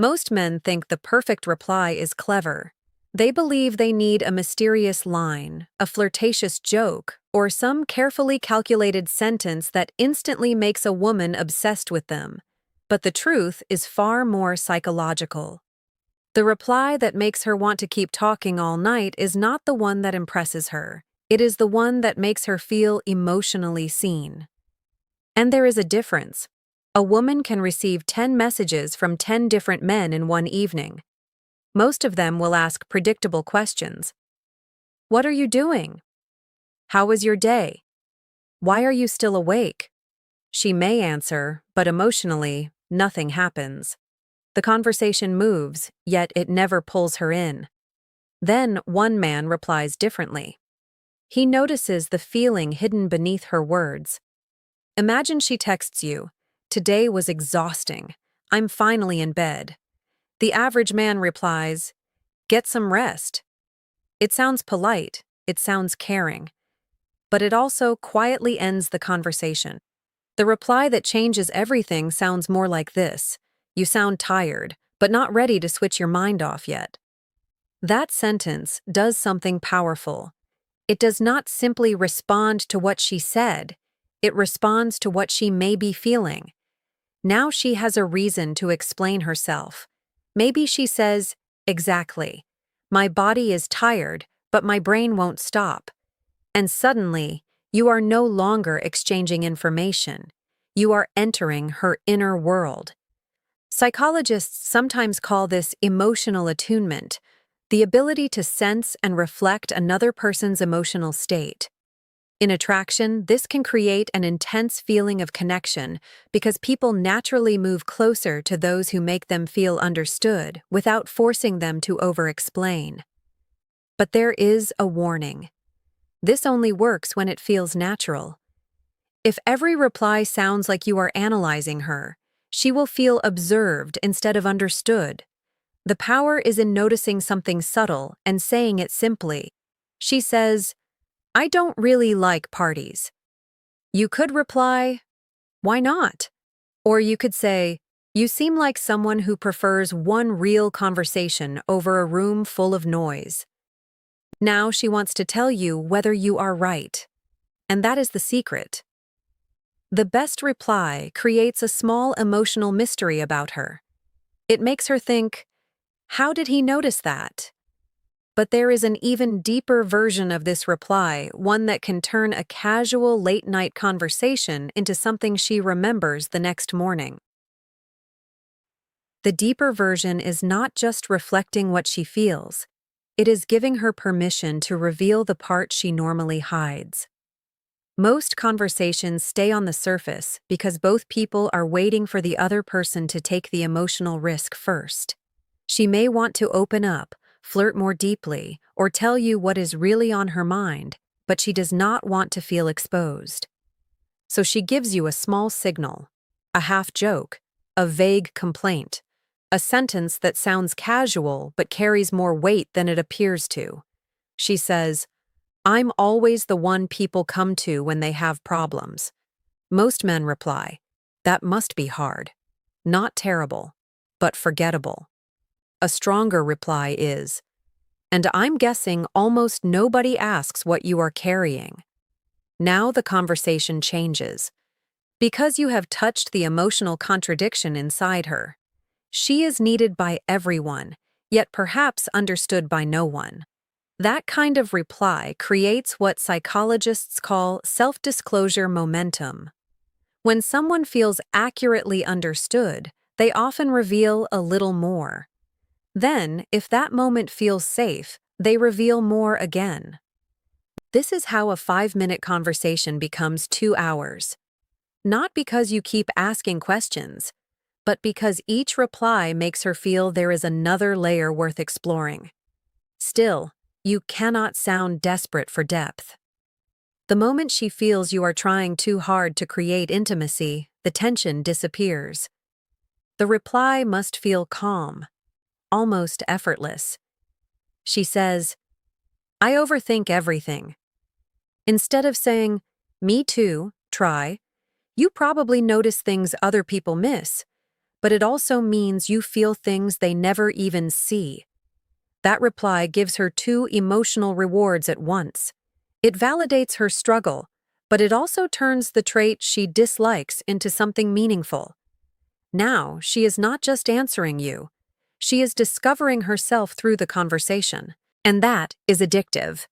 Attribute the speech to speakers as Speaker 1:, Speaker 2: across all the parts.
Speaker 1: Most men think the perfect reply is clever. They believe they need a mysterious line, a flirtatious joke, or some carefully calculated sentence that instantly makes a woman obsessed with them. But the truth is far more psychological. The reply that makes her want to keep talking all night is not the one that impresses her. It is the one that makes her feel emotionally seen. And there is a difference. A woman can receive 10 messages from 10 different men in one evening. Most of them will ask predictable questions. What are you doing? How was your day? Why are you still awake? She may answer, but emotionally, nothing happens. The conversation moves, yet it never pulls her in. Then one man replies differently. He notices the feeling hidden beneath her words. Imagine she texts you, "Today was exhausting. I'm finally in bed." The average man replies, "Get some rest." It sounds polite, it sounds caring, but it also quietly ends the conversation. The reply that changes everything sounds more like this: "You sound tired, but not ready to switch your mind off yet." That sentence does something powerful. It does not simply respond to what she said, it responds to what she may be feeling. Now she has a reason to explain herself. Maybe she says, "Exactly. My body is tired, but my brain won't stop." And suddenly, you are no longer exchanging information. You are entering her inner world. Psychologists sometimes call this emotional attunement, the ability to sense and reflect another person's emotional state. In attraction, this can create an intense feeling of connection because people naturally move closer to those who make them feel understood without forcing them to over-explain. But there is a warning. This only works when it feels natural. If every reply sounds like you are analyzing her, she will feel observed instead of understood. The power is in noticing something subtle and saying it simply. She says, "I don't really like parties." You could reply, "Why not?" Or you could say, "You seem like someone who prefers one real conversation over a room full of noise." Now she wants to tell you whether you are right. And that is the secret. The best reply creates a small emotional mystery about her. It makes her think, "How did he notice that?" But there is an even deeper version of this reply, one that can turn a casual late-night conversation into something she remembers the next morning. The deeper version is not just reflecting what she feels, it is giving her permission to reveal the part she normally hides. Most conversations stay on the surface because both people are waiting for the other person to take the emotional risk first. She may want to open up, flirt more deeply, or tell you what is really on her mind, but she does not want to feel exposed. So she gives you a small signal, a half joke, a vague complaint, a sentence that sounds casual but carries more weight than it appears to. She says, "I'm always the one people come to when they have problems." Most men reply, "That must be hard. Not terrible, but forgettable." A stronger reply is, "And I'm guessing almost nobody asks what you are carrying." Now the conversation changes. Because you have touched the emotional contradiction inside her. She is needed by everyone, yet perhaps understood by no one. That kind of reply creates what psychologists call self-disclosure momentum. When someone feels accurately understood, they often reveal a little more. Then, if that moment feels safe, they reveal more again. This is how a 5-minute conversation becomes 2 hours. Not because you keep asking questions, but because each reply makes her feel there is another layer worth exploring. Still, you cannot sound desperate for depth. The moment she feels you are trying too hard to create intimacy, the tension disappears. The reply must feel calm, almost effortless. She says, "I overthink everything." Instead of saying, "Me too, try," you probably notice things other people miss. but it also means you feel things they never even see. That reply gives her two emotional rewards at once. It validates her struggle, but it also turns the trait she dislikes into something meaningful. Now, she is not just answering you. She is discovering herself through the conversation, and that is addictive.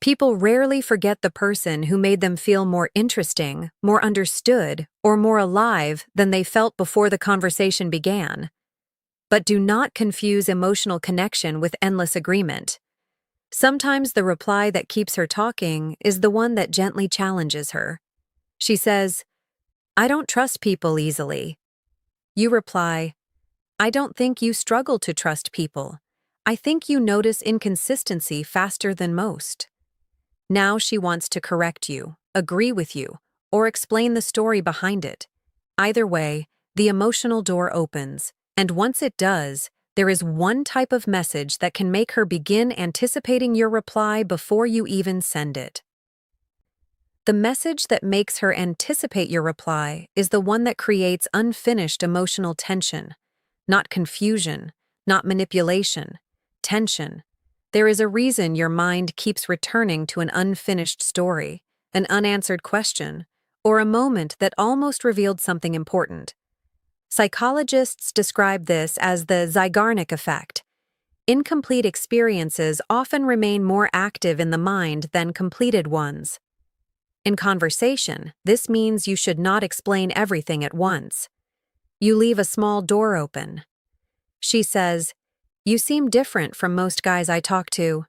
Speaker 1: People rarely forget the person who made them feel more interesting, more understood, or more alive than they felt before the conversation began. But do not confuse emotional connection with endless agreement. Sometimes the reply that keeps her talking is the one that gently challenges her. She says, "I don't trust people easily." You reply, "I don't think you struggle to trust people. I think you notice inconsistency faster than most." Now she wants to correct you, agree with you, or explain the story behind it. Either way, the emotional door opens, and once it does, there is one type of message that can make her begin anticipating your reply before you even send it. The message that makes her anticipate your reply is the one that creates unfinished emotional tension, not confusion, not manipulation, tension. There is a reason your mind keeps returning to an unfinished story, an unanswered question, or a moment that almost revealed something important. Psychologists describe this as the Zeigarnik effect. Incomplete experiences often remain more active in the mind than completed ones. In conversation, this means you should not explain everything at once. You leave a small door open. She says, "You seem different from most guys I talk to."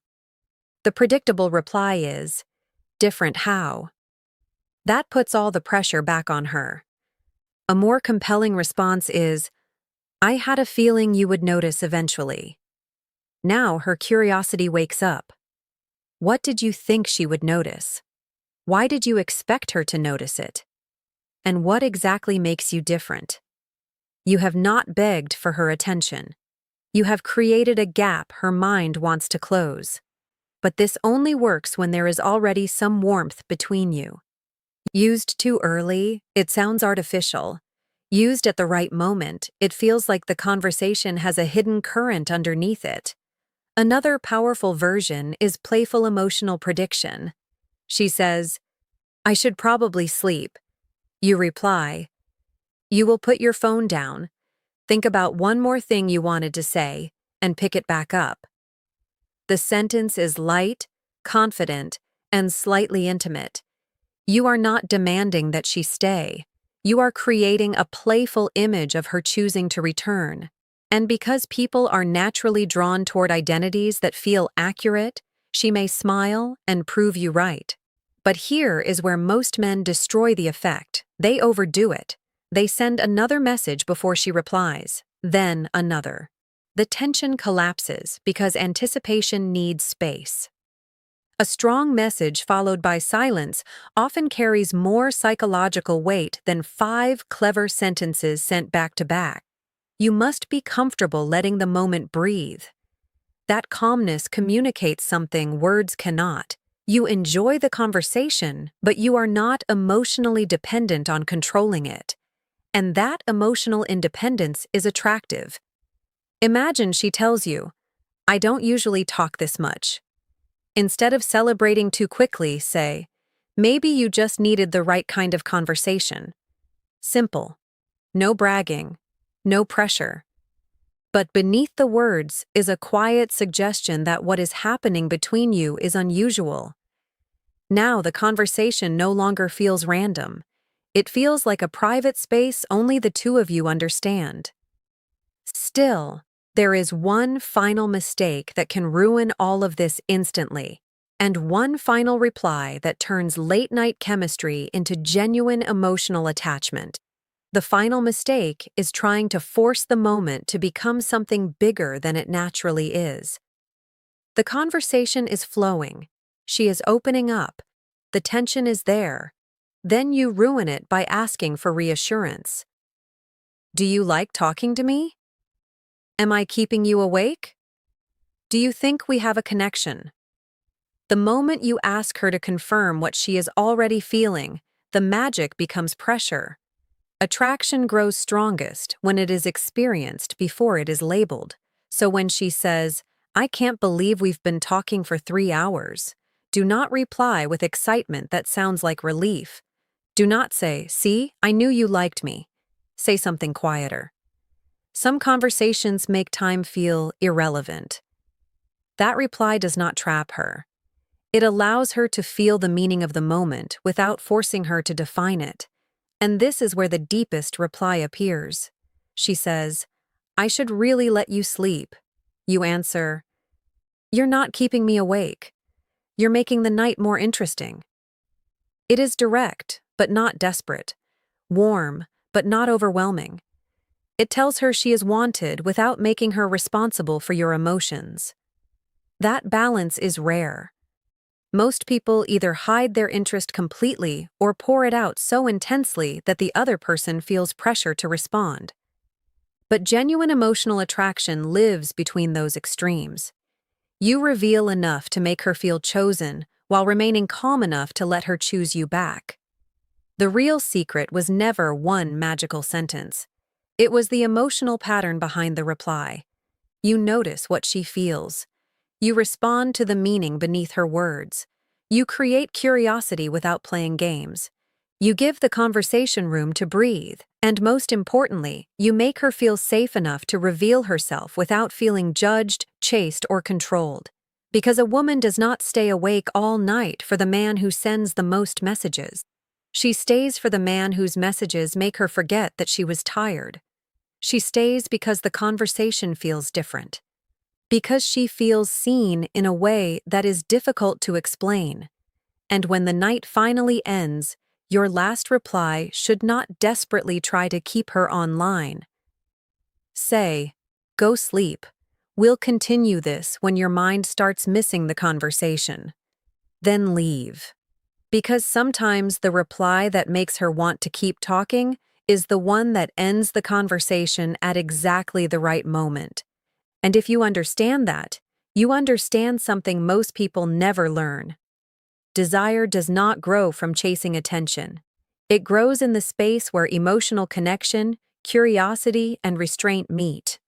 Speaker 1: The predictable reply is, "Different how?" That puts all the pressure back on her. A more compelling response is, "I had a feeling you would notice eventually." Now her curiosity wakes up. What did you think she would notice? Why did you expect her to notice it? And what exactly makes you different? You have not begged for her attention. You have created a gap her mind wants to close. But this only works when there is already some warmth between you. Used too early, it sounds artificial. Used at the right moment, it feels like the conversation has a hidden current underneath it. Another powerful version is playful emotional prediction. She says, "I should probably sleep." You reply, "You will put your phone down, think about one more thing you wanted to say, and pick it back up." The sentence is light, confident, and slightly intimate. You are not demanding that she stay. You are creating a playful image of her choosing to return. And because people are naturally drawn toward identities that feel accurate, she may smile and prove you right. But here is where most men destroy the effect. They overdo it. They send another message before she replies, then another. The tension collapses because anticipation needs space. A strong message followed by silence often carries more psychological weight than 5 clever sentences sent back to back. You must be comfortable letting the moment breathe. That calmness communicates something words cannot. You enjoy the conversation, but you are not emotionally dependent on controlling it. And that emotional independence is attractive. Imagine she tells you, "I don't usually talk this much." Instead of celebrating too quickly, say, "Maybe you just needed the right kind of conversation." Simple. No bragging. No pressure. But beneath the words is a quiet suggestion that what is happening between you is unusual. Now the conversation no longer feels random. It feels like a private space only the two of you understand. Still, there is one final mistake that can ruin all of this instantly, and one final reply that turns late-night chemistry into genuine emotional attachment. The final mistake is trying to force the moment to become something bigger than it naturally is. The conversation is flowing. She is opening up. The tension is there. Then you ruin it by asking for reassurance. "Do you like talking to me? Am I keeping you awake? Do you think we have a connection?" The moment you ask her to confirm what she is already feeling, the magic becomes pressure. Attraction grows strongest when it is experienced before it is labeled. So when she says, "I can't believe we've been talking for 3 hours," do not reply with excitement that sounds like relief. Do not say, "See, I knew you liked me." Say something quieter. Some conversations make time feel irrelevant. That reply does not trap her. It allows her to feel the meaning of the moment without forcing her to define it. And this is where the deepest reply appears. She says, "I should really let you sleep." You answer, "You're not keeping me awake. You're making the night more interesting." It is direct, but not desperate. Warm, but not overwhelming. It tells her she is wanted without making her responsible for your emotions. That balance is rare. Most people either hide their interest completely or pour it out so intensely that the other person feels pressure to respond. But genuine emotional attraction lives between those extremes. You reveal enough to make her feel chosen while remaining calm enough to let her choose you back. The real secret was never one magical sentence. It was the emotional pattern behind the reply. You notice what she feels. You respond to the meaning beneath her words. You create curiosity without playing games. You give the conversation room to breathe, and most importantly, you make her feel safe enough to reveal herself without feeling judged, chased, or controlled. Because a woman does not stay awake all night for the man who sends the most messages. She stays for the man whose messages make her forget that she was tired. She stays because the conversation feels different. Because she feels seen in a way that is difficult to explain. And when the night finally ends, your last reply should not desperately try to keep her online. Say, "Go sleep. We'll continue this when your mind starts missing the conversation." Then leave. Because sometimes the reply that makes her want to keep talking is the one that ends the conversation at exactly the right moment. And if you understand that, you understand something most people never learn. Desire does not grow from chasing attention. It grows in the space where emotional connection, curiosity, and restraint meet.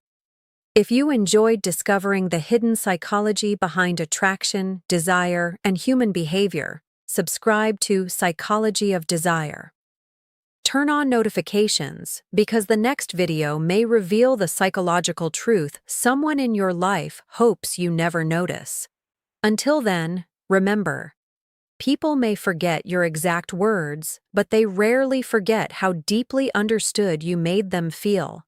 Speaker 1: If you enjoyed discovering the hidden psychology behind attraction, desire, and human behavior, subscribe to Psychology of Desire. Turn on notifications because the next video may reveal the psychological truth someone in your life hopes you never notice. Until then, remember, people may forget your exact words, but they rarely forget how deeply understood you made them feel.